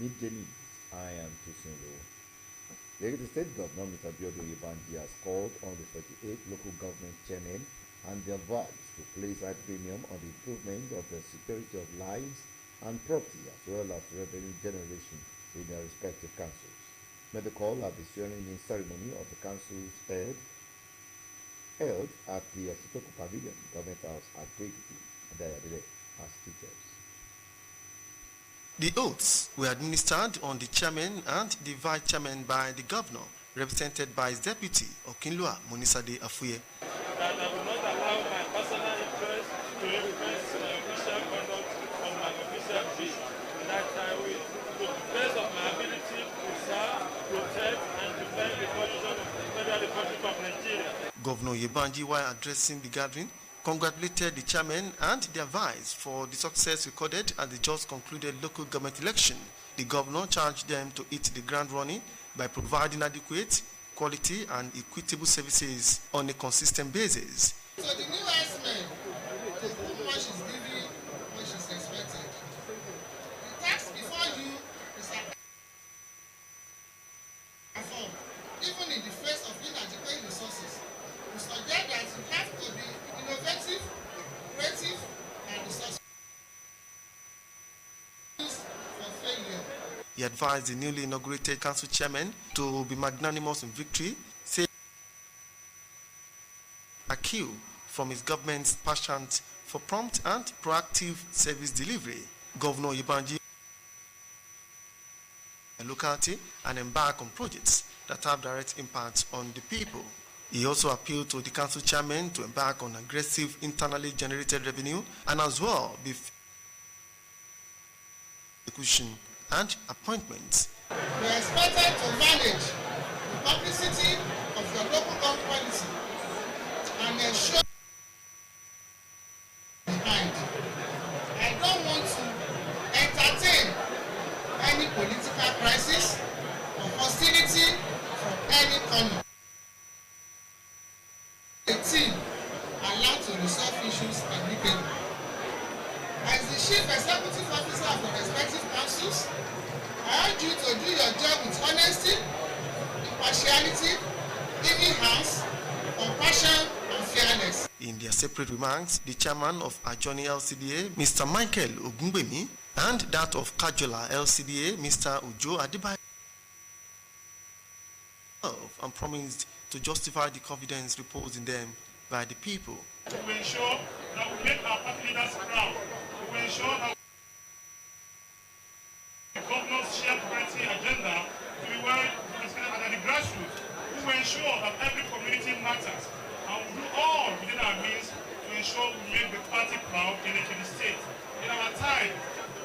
meet the needs. I am Tusinlo. The State Governor, Mr. Biodo Yebanji, has called on the 38 local government chairmen and their wives to place high premium on the improvement of the security of lives and property as well as revenue generation in their respective councils. Made the call at the swearing-in ceremony of the council's head held at the Jalejako Pavilion, Government House at Kwekiti, Adayadele, as teachers. The oaths were administered on the chairman and the vice chairman by the governor, represented by his deputy, Okinlua Monisade Afuye. That I will not allow my personal interest to influence my official conduct on my official duty. That I will, to the best of my ability, preserve, protect, and defend the constitution of the Federal Republic of Nigeria. Governor Yebanji, while addressing the gathering, congratulated the chairman and their vice for the success recorded at the just concluded local government election. The governor charged them to hit the ground running by providing adequate, quality, and equitable services on a consistent basis. So the new herdsmen, how much is given, much is expected. The tax before you is performed, even in the face of inadequate resources. We suggest that you have to be innovative, creative, and resourceful. For failure. He advised the newly inaugurated council chairman to be magnanimous in victory, saying a cue from his government's passion for prompt and proactive service delivery. Governor Yebanji a locality and embark on projects that have direct impact on the people. He also appealed to the council chairman to embark on aggressive internally generated revenue and as well be execution and appointments. We are expected to manage the publicity of your local government policy and ensure behind. I don't want to entertain any political crisis or hostility from any corner. The team allowed to resolve issues amicably. As the chief executive officer of the respective councils, I urge you to do your job with honesty, impartiality, giving hands, compassion, and fairness. In their separate remarks, the chairman of Ajoni LCDA, Mr. Michael Ogungbemi, and that of Kajola LCDA, Mr. Ujo Adibayo, and promised to justify the confidence reposed in them by the people. We will ensure that we make our party leaders proud. We will ensure that the governor's shared priority agenda to be well respected at the grassroots. We will ensure that every community matters, and we will do all within our means to ensure we make the party proud in the state. In our time,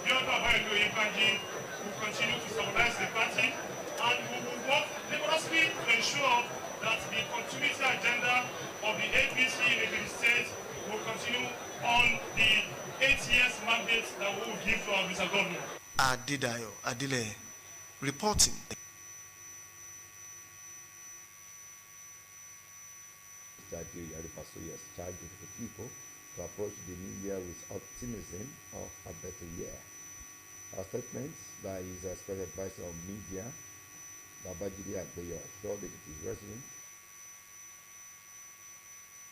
Biodo Yebanji will continue to stabilize the party, and we will work vigorously to ensure that the continuity agenda of the APC in the state will continue on the 8 years mandate that we will give to our Mr. Governor. Adidayo Adile reporting. Mr. Jalejako has charged the people to approach the new year with optimism of a better year. Our statements by his special advisor on media, Babajide Agbeyo, assured the residents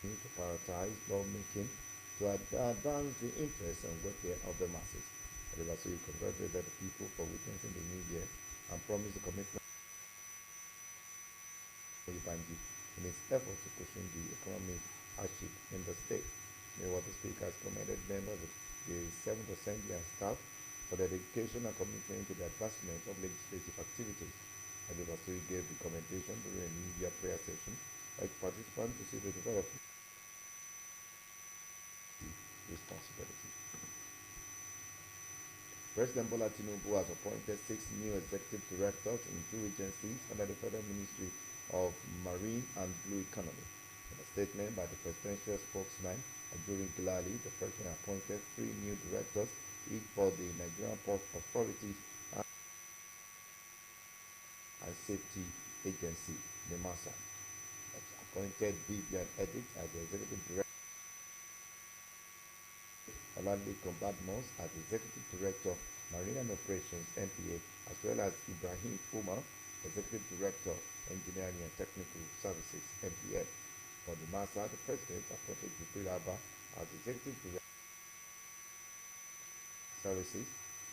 to prioritize lawmaking to advance the interests and welfare of the masses. Jalejako congratulated the people for witnessing the new year and promised the commitment of Yebanji in its effort to cushion the economic hardship in the state. Meanwhile, the speaker has commended members of the 7th Assembly and staff for their dedication and commitment to the advancement of legislative activities. Jalejako gave the commendation during a New Year prayer session, like participants to see the development responsibility. President Bola Tinubu has appointed 6 new executive directors in 2 agencies under the Federal Ministry of Marine and Blue Economy. In a statement by the presidential spokesman, Abdul Gilali, the president appointed 3 new directors, each for the Nigerian Port Authority and Safety Agency, NIMASA. Appointed Vivian Edict as the executive director, Oladile Badmus as Executive Director, Marine and Operations, NPA, as well as Ibrahim Umar, Executive Director, Engineering and Technical Services, MPN. For the MASA, the President appointed Jibril Abba as Executive Director Services,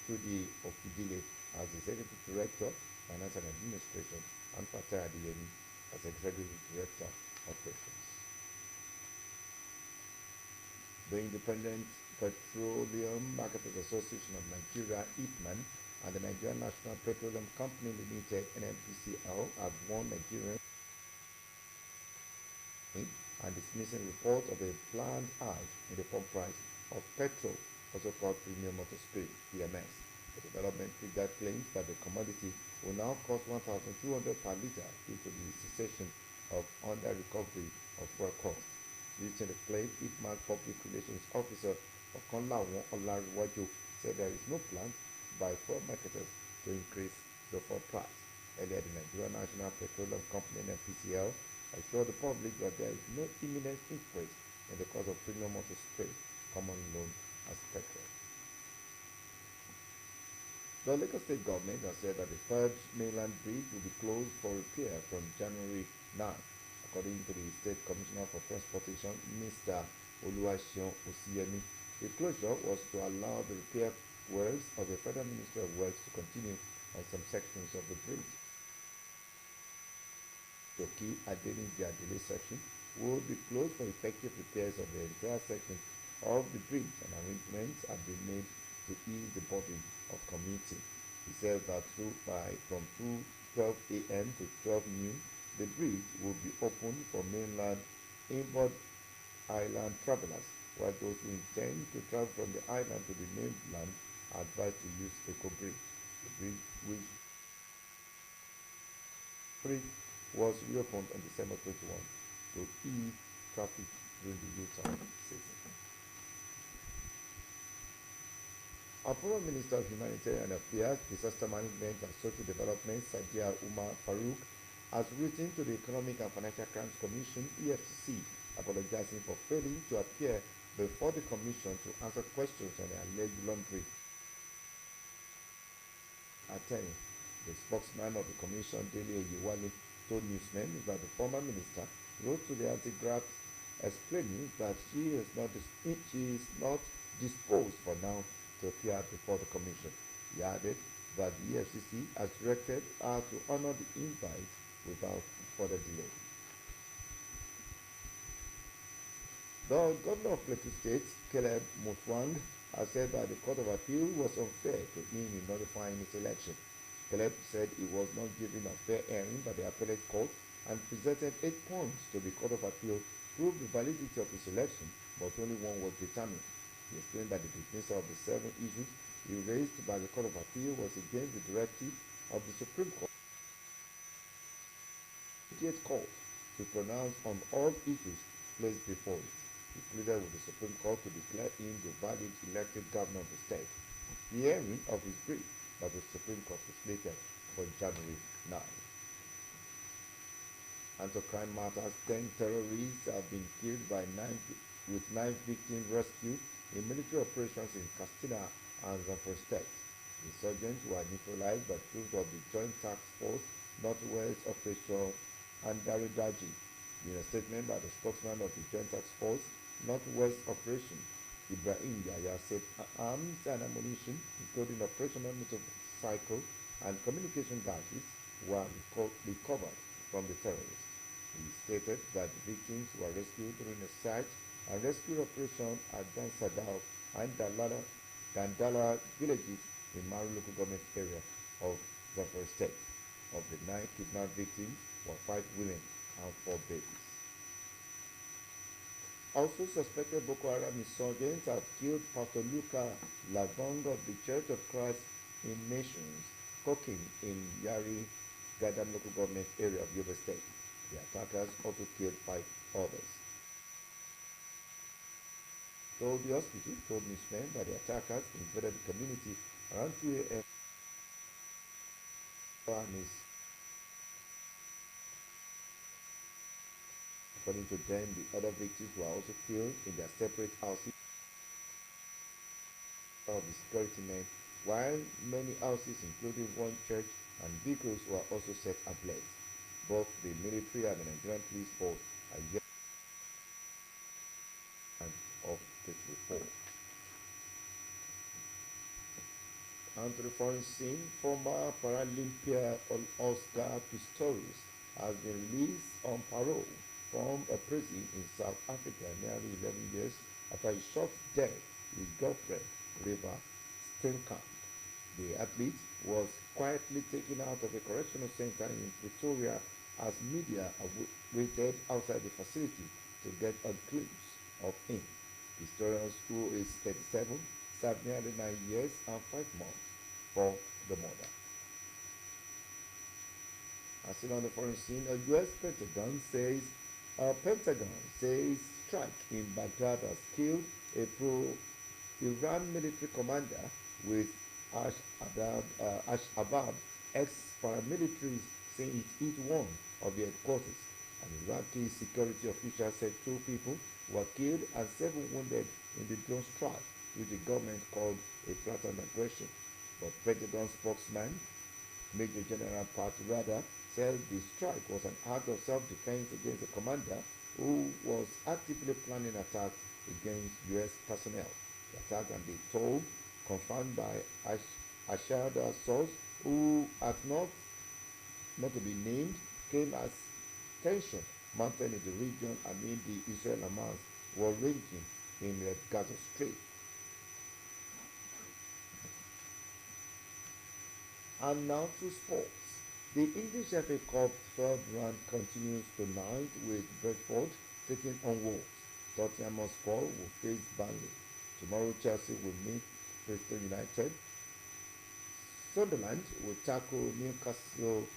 Tudi Okidile as Executive Director, Finance and Administration, and Fatah Adiyemi as Executive Director, Operations. The Independent Petroleum Marketers Association of Nigeria, IPMAN, and the Nigerian National Petroleum Company Limited, NNPCL, have won Nigerian and dismissing report of a planned hike in the pump price of petrol, also called premium motor spirit, PMS. The development figure claims that the commodity will now cost 1,200 per litre due to the cessation of under-recovery of fuel costs. Using the claim, IPMAN Public Relations Officer Okonlawon Olariwaju said there is no plan by fuel marketers to increase the fuel price. Earlier, the Nigerian National Petroleum Company (NNPCL) assured the public that there is no imminent increase in the cost of premium motor spirit, commonly known as petrol. The Lagos State government has said that the third mainland bridge will be closed for repair from January 9. According to the State Commissioner for Transportation, Mr. Oluwaseun Osiyemi, the closure was to allow the repair works of the Federal Ministry of Works to continue on some sections of the bridge. Toki Adeniji Adele section will be closed for effective repairs of the entire section of the bridge, and arrangements have been made to ease the burden of commuting. He says that from 12 a.m. to 12 noon, the bridge will be open for mainland inward island travelers, while those who intend to travel from the island to the mainland are advised to use Eco Bridge. The bridge, which was reopened on December 21 to ease traffic during the U-turn season. Our former Minister of Humanitarian Affairs, Disaster Management and Social Development, Sadiya Umar Farouk, has written to the Economic and Financial Crimes Commission (EFCC) apologizing for failing to appear before the Commission to answer questions on the alleged laundering. Attorney, the spokesman of the Commission, Dele Oyewale, told newsmen that the former minister wrote to the anti-graft explaining that she is not disposed for now to appear before the Commission. He added that the EFCC has directed her to honor the invite without further delay. The governor of Plateau State, Caleb Mutwang, has said that the Court of Appeal was unfair to him in notifying his election. Caleb said he was not given a fair hearing by the appellate court and presented 8 points to the Court of Appeal to prove the validity of his election, but only one was determined. He explained that the dismissal of the 7 issues he raised by the Court of Appeal was against the directive of the Supreme Court. Court to pronounce on all issues placed before it. He pleaded with the Supreme Court to declare him the valid elected governor of the state. The hearing of his brief by the Supreme Court is slated for January 9. And to crime matters, 10 terrorists have been killed with 9 victims rescued in military operations in Katsina and Zamfara State. The insurgents were neutralized by troops of the Joint Task Force Northwest Operation and Daridaji. In a statement by the spokesman of the Joint Task Force Northwest Operation, Ibrahim Yahya said arms and ammunition, including operational motorcycle and communication gadgets, were recovered from the terrorists. He stated that the victims were rescued during a search and rescue operation at Dansadao and Dandala villages in Maru local government area of Zamfara State. Of the 9 kidnapped victims were 5 women and 4 babies. Also suspected Boko Haram insurgents have killed Pastor Luka Lavong of the Church of Christ in Nations, Cooking in Yari Gadam local government area of Yobe State. The attackers also killed 5 others. Told the hospital told newsmen that the attackers invaded the community around 2 a.m. According to them, the other victims were also killed in their separate houses of the security men while many houses, including one church and vehicles, were also set ablaze. Both the military and the Nigerian police force are yet of this report. And to the foreign scene, former Paralympian Oscar Pistorius has been released on parole from a prison in South Africa nearly 11 years after he shot dead his girlfriend, River Steenkamp. The athlete was quietly taken out of a correctional center in Pretoria as media waited outside the facility to get a glimpse of him. Pistorius, who is 37, served nearly 9 years and 5 months for the murder. As seen on the foreign scene, a U.S. Pentagon says strike in Baghdad has killed a pro-Iran military commander, with Ash-Abab ex-paramilitaries saying it hit one of the headquarters. An Iraqi security official said 2 people were killed and 7 wounded in the drone strike, which the government called a flattened aggression. But Pentagon spokesman Major General Pat Ryder said the strike was an act of self-defense against the commander, who was actively planning attacks against U.S. personnel. The attack, and they told, confirmed by Ashada source who has not to be named, came as tension mounted in the region amid the Israel-Hamas war raging in the Gaza Strip. And now to sports. The English FA Cup third round continues tonight with Brentford taking on Wolves. Tottenham Hotspur will face Burnley. Tomorrow Chelsea will meet Bristol United. Sunderland will tackle Newcastle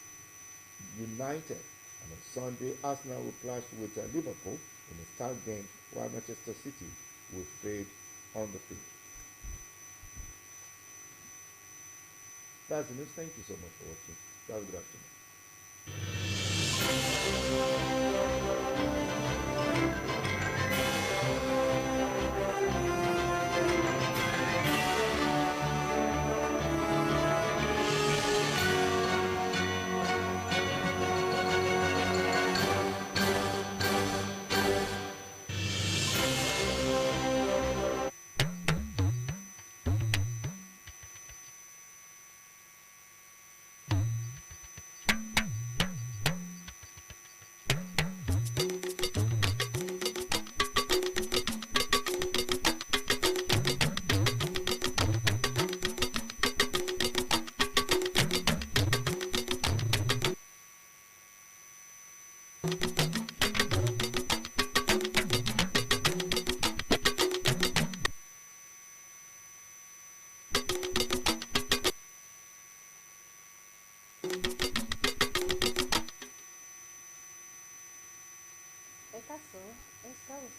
United. And on Sunday, Arsenal will clash with Liverpool in a star game, while Manchester City will fade on the field. That's the news. Thank you so much for watching. Have a good afternoon.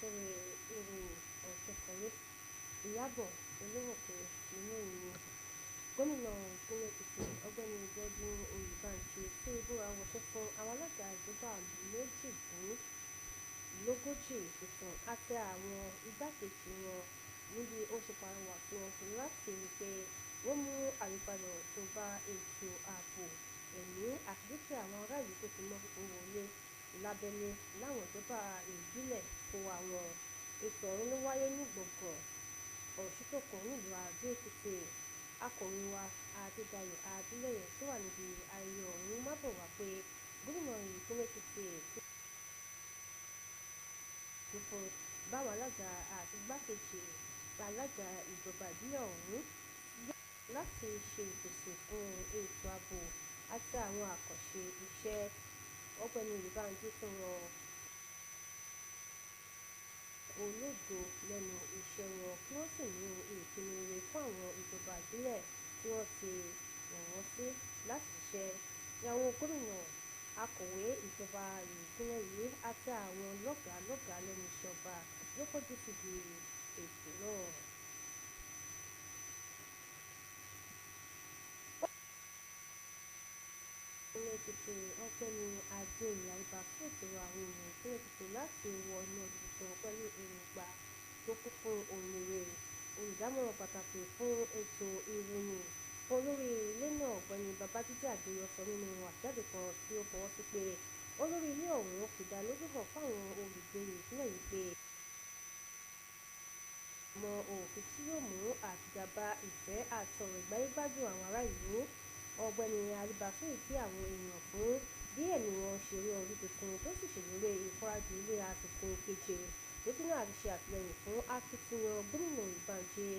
sórí ìròyìn ọ̀tẹ̀kọ̀wé ìyábọ̀ olówókè nínú ìròyìn gómìnà ìpínlẹ̀ èkìtì ọ̀gbẹ́ni ìjọdún olùbànṣe tó ìbúra wọṣẹ́ fún àwọn alága ìjọba méjìdínlógójì tuntun àti àwọn igbákejì wọn níbi ó ṣe pàrọwà fún wọn láti rí pé wọ́n mú àyípadà tó bá ètò ààbò ẹ̀mí àti dúkìá àwọn ará ìlú tó fi mọ́ wọlé lábẹ́lé láwọn ìjọba ìbílẹ̀ kó àwọn ètò ọ̀hún ló wáyé ní gbọ̀ngàn ọ̀ṣùtòkàn nílùú àdó èkìtì. Akọ̀ròyìn wa Adédayọ̀ Adélẹ́yẹ tó wà níbi ayẹyẹ ọ̀hún mábọ̀ wá pé gómìnà ìpínlẹ̀ èkìtì fún báwọn alága àti igbákejì alága ìjọba ìbílẹ̀ ọ̀hún láti ṣe ìpèsè fún ètò ààbò àti àwọn àkànṣe iṣẹ́. Ọ̀gbẹ́ni Olùbánjí tún rọ ológo lẹ́nu iṣẹ́ wọn kí wọ́n sì mú ìpinnu rere fún àwọn ìjọba ìbílẹ̀ tí wọ́n ti yàn wọ́n sí láti ṣiṣẹ́. Àwọn gómìnà, akọ̀wé ìjọba ìpínlẹ̀ yìí àti àwọn lọ́gàálọ́gàá lẹ́nu iṣẹ́ ọba ló péjú síbi ètò náà. Ìpínlẹ̀ Èkìtì Ọ̀gbẹ́ni Adéyẹmí Àríbá fún ìṣòro àwọn ènìyàn ìpínlẹ̀ Èkìtì láti wọ inú ọdún tuntun pẹ̀lú èròǹgbà tó kún fún ohun rere. olùdámọ̀ràn pàtàkì fún ètò ìròyìn fún olórí ilé náà ọ̀gbẹ́ni babájídé àdéyọ sọ nínú àjáde kan tí ó fọwọ́ sí pé olórí ilé ọ̀hún fìdánilójú hàn fáwọn olùgbé ìpínlẹ̀ yìí pé mọ òfin tí yóò mú àtìgbàbá ìfẹ́ àtọ̀rọ̀ ìgbáyégbádùn àwọn ará ìlú. ọ̀gbẹ́ni alibasui kí àwọn èèyàn fún bí ẹ̀mí wọn ṣe rí ọdún tuntun tó sì ṣèlérí ìfarajì ilé aṣòfin keje lójúnà àti ṣe àtìlẹyìn fún akitiyan gómìnà ìbànjẹ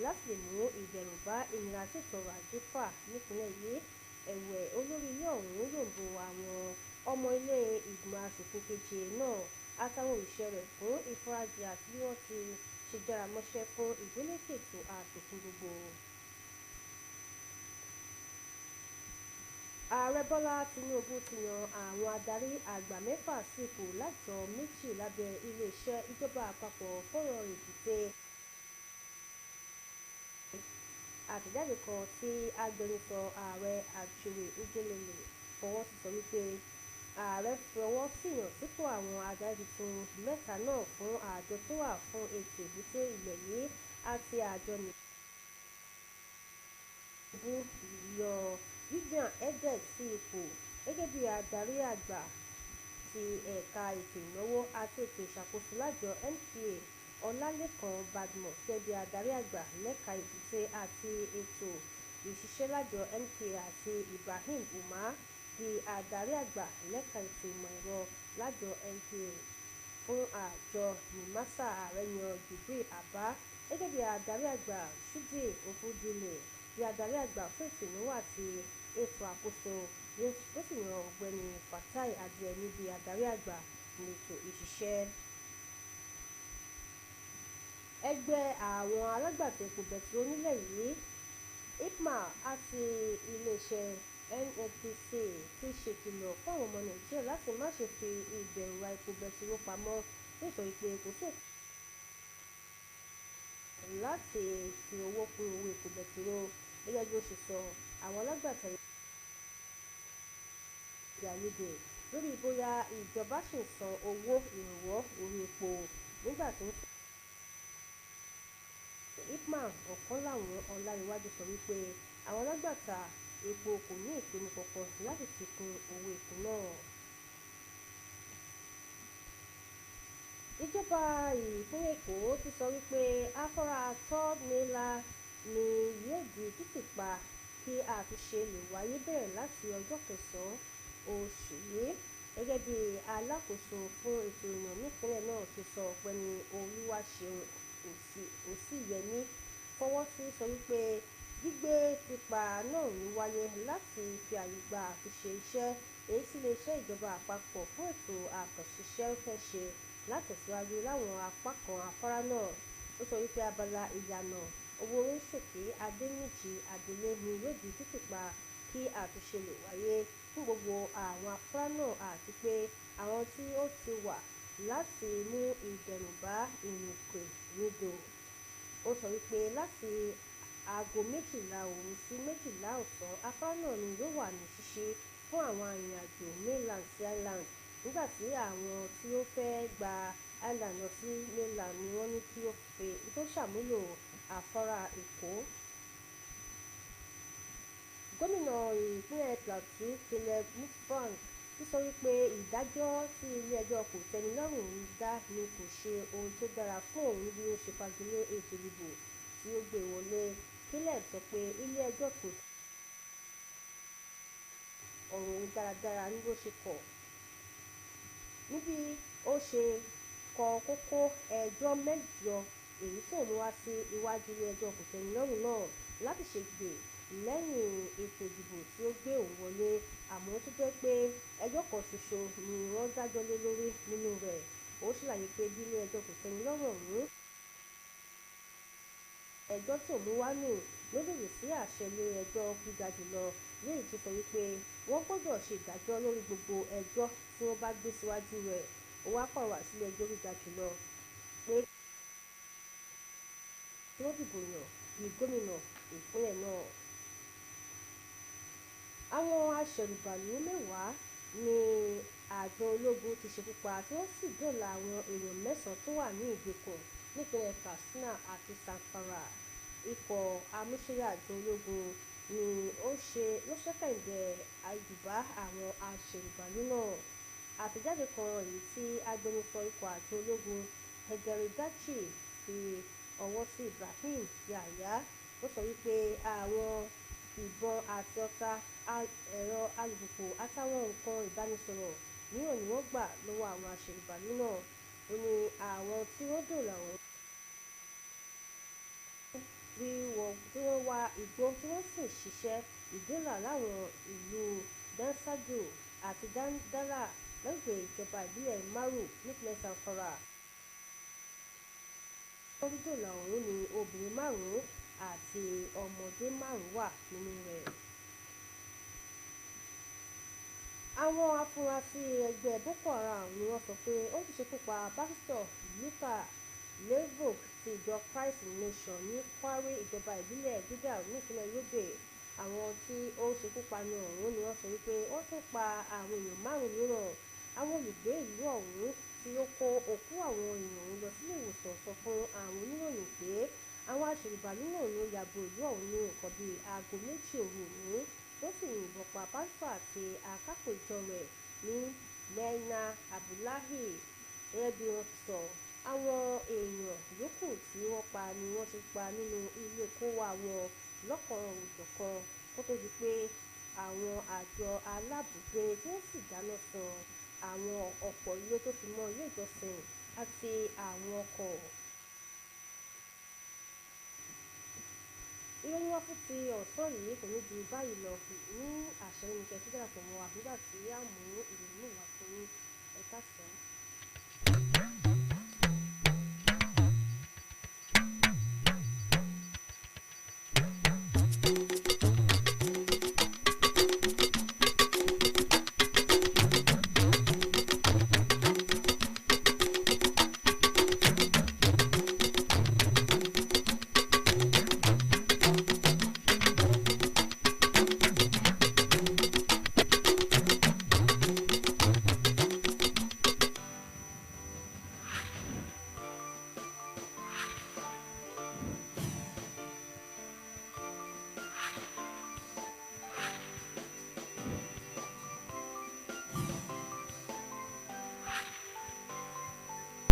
láti lè mú ìdẹ̀rùn bá ìnira tí ètò ọrọ̀ ajé fà nípìnlẹ̀ yìí. ẹ̀wẹ̀ olórí ilé ọ̀hún yòǹbo àwọn ọmọ ilé ìgbìmọ̀ aṣòfin keje náà àtàwọn òṣìṣẹ́ rẹ̀ fún ìfarajì àti bí wọ́n ti ṣe jára mọ́ṣẹ́ fún ìgbélékè ètò aṣòfin gbogbo. ààrẹ bọ́lá tinubu ti yan àwọn adarí àgbà mẹ́fà sí ipò lájọ méjì lábẹ́ iléeṣẹ́ ìjọba àpapọ̀ fọ́rọ̀ èbúté. àtẹ̀jáde kan tí agbẹnusọ ààrẹ àjùwé ugbelele fọwọ́ sí sọ wípé ààrẹ fọwọ́ síyàn sípò àwọn adarí tuntun mẹ́ta náà fún àjọ tó wà fún ètò èbúté ilẹ̀ yìí àti àjọ nìbú yọ Vivian Edet sí ipò gẹ́gẹ́ bí adarí àgbà ti ẹ̀ka ètò ìnáwó àti ètò ìṣàkóso lájọ NPA, ọlálékan badmus gẹ́gẹ́ bí adarí àgbà lẹ́ka èbúté àti ètò ìṣiṣẹ́ lájọ NPA àti Ibrahim Umar di adarí àgbà lẹ́ka ètò ìmọ̀ ẹ̀rọ lájọ NPA. fún àjọ nimasa ààrẹ yan Jibril Abba gẹ́gẹ́ bí adarí àgbà, Shudi Ofudile bí adarí àgbà fún ètò ìnáwó àti ètò àkóso tó sì yan ọ̀gbẹ́ni Fatai Adeyemi bí adarí àgbà ètò ìṣiṣẹ́. ẹgbẹ́ àwọn alágbàtà epo bẹtiró nílẹ̀ yìí IPMAN àti iléeṣẹ́ NNPC ti ṣèkìlọ̀ fún àwọn ọmọ Nàìjíríà láti má ṣe fi ìbẹ̀rù ra epo bẹtiró pamọ́ nítorí pé kò sí láti fi owó kún owó epo bẹtiró. gẹ́gẹ́ bí ó ṣe sọ, àwọn alágbàtà ìyàlódé lórí bóyá ìjọba ṣì ń san owó ìrànwọ́ orí epo nígbà tó ń sọ. IPMAN ọ̀kan láwọn ọláníwájú sọ wípé àwọn alágbàtà epo kò ní ìpinnu kankan láti fi kún owó epo náà. ìjọba ìpínlẹ̀ Èkó ti sọ wípé afárá third mainland ni yóò di títì pa kí àtúnṣe lè wáyé bẹ̀rẹ̀ láti ọjọ́ 9 oṣù yìí. gẹ́gẹ́ bí alákòóso fún ètò ìrìnnà nípínlẹ̀ náà ṣe sọ, ọ̀gbẹ́ni Olúwaṣeun Òsíyẹmí fọwọ́ sí sọ wípé gbígbé pípa náà ń wáyé láti fi àyè gba àtúnṣe iṣẹ́ èyí tí iléeṣẹ́ ìjọba àpapọ̀ fún ètò àkànṣiṣẹ́ fẹ́ ṣe látẹ̀síwájú láwọn apá kan afárá náà. ó sọ wípé abala ìyànà Owóoríṣòkè Adéníjì Adelé ni yóò di títì pa kí àtúnṣe lè wáyé fún gbogbo àwọn afárá náà àti pé àwọn tí ó ti wà láti mú ìdẹ̀rùn bá ìrìnkèrindò. ó sọ wípé láti aago 12 òru sí 12 ọ̀sán afárá náà ni yóò wà ní ṣíṣí fún àwọn arìnrìn-àjò mainland sí island, nígbà tí àwọn tí ó fẹ́ gba island lọ sí mainland ni wọ́n ní kí ó ṣàmúlò afárá Èkó. gómìnà ìpínlẹ̀ Plateau Caleb Mutfwang ti sọ wípé ìdájọ́ tí ilé-ẹjọ́ kòtẹ́milọ́rùn ń dá ni kò ṣe ohun tó dára fún òun bí ó ṣe fagilé ètò ìdìbò tí ó gbé wọlé. Caleb sọ pé ilé-ẹjọ́ kò ọ̀rọ̀ òun dáradára ní bó ṣe kọ̀ níbi ó ṣe kọ kókó ẹjọ́ 8 èyí tó mú wá sí iwájú ilé-ẹjọ́ kòtẹ́milọ́rùn náà láti ṣègbè lẹ́yìn ètò ìdìbò tí ó gbé òun wọlé, àmọ́ tó jẹ́ pé ẹjọ́ kan ṣoṣo ni wọ́n dájọ́ lé lórí nínú rẹ̀. ó ṣàlàyé pé bí ilé-ẹjọ́ kòtẹ́milọ́rùn ọ̀hún ẹjọ́ tó mú wá nù ló lòdì sí àṣẹ ilé-ẹjọ́ gíga jùlọ, léyìí tó sọ wípé wọ́n gbọ́dọ̀ ṣe ìdájọ́ lórí gbogbo ẹjọ́ tí wọ́n bá gbé síwájú rẹ̀. ó wá pàrọwà sí ilé-ẹjọ́ gíga jùlọ pé tí wọ́n dìbò yàn ní gómìnà ìpínlẹ̀ náà. àwọn aṣẹ̀rùbàlù 10 ni àjọ ológun ti ṣekú pa tí wọ́n sì dóòlà àwọn èèyàn mẹ́sàn-án tó wà ní ìgbèkùn nípínlẹ̀ Katsina àti Zamfara. Ikọ̀ amúṣẹ́yàjọ ológun ni ló ṣẹ́kẹ̀ǹdẹ̀ àjùbá àwọn aṣèrìbàlú náà. Àtẹ̀jáde kan èyí tí agbẹnusọ ikọ̀ àjọ ológun Hegerigachi fi ọwọ́ sí Ibrahim Yahya ó sọ wípé àwọn ìbọn àti ọta ẹ̀rọ alùpùpù àtàwọn nǹkan ìbánisọ̀rọ̀ mìíràn ni wọ́n gbà lọ́wọ́ àwọn aṣèrìbàlú náà. Ó ní àwọn tí wọ́n dóòlà wọn tí wọ́n wá igbó tí wọ́n sì ṣiṣẹ́ ìdóòlà láwọn ìlú Dansajo àti Dandala lọ́gbẹ̀ẹ́ ìjọba ìbílẹ̀ Maru nípínlẹ̀ Zamfara. Wọ́n dídòòlà ọ̀hún ni obìnrin 5 àti ọmọdé 5 wà nínú rẹ̀. Àwọn afurasí ẹgbẹ́ Boko Haram ni wọ́n sọ pé ó ti ṣekú pa pásítọ̀ Luka Levok ti ìjọ Christ Nation ní Kware ìjọba ìbílẹ̀ Gidal nípínlẹ̀ Yobe. Àwọn tí ó ṣekú pani ọ̀hún ni wọ́n sọ wípé wọ́n tún pa àwọn èèyàn 5 mìíràn. Àwọn olùgbé ìlú ọ̀hún tí ó kó òkú àwọn èèyàn ọ̀hún lọ sílé ìwòsàn sọ fún àwọn oníròyìn pé àwọn aṣèrìbàlú náà ló yàgò ìlú ọ̀hún ní nǹkan bíi aago 2 òru òní tó sì yìnbọn pa pásítọ̀ àti akápò ìjọ rẹ̀ ní Lẹ́nà Abdullahi. Gẹ́gẹ́ bí wọ́n ti sọ, àwọn èèyàn yòókù tí wọ́n pa ni wọ́n ti pa nínú ilé kówá wọn lọ́kan-ò-jọ̀kan kó tó di pé àwọn àjọ alábùgbé tí wọ́n sì dáná sun àwọn ọ̀pọ̀ ilé tó fi mọ́ ilé ìjọsìn àti àwọn ọkọ̀. Ìròyìn wá fún ti ọ̀sán yìí kò ní ju báyìí lọ ní àṣẹ nìkẹ́ tó dára pọ̀ mọ́ wa nígbà tí a mú ìròyìn wá fún ẹ̀ka sàn.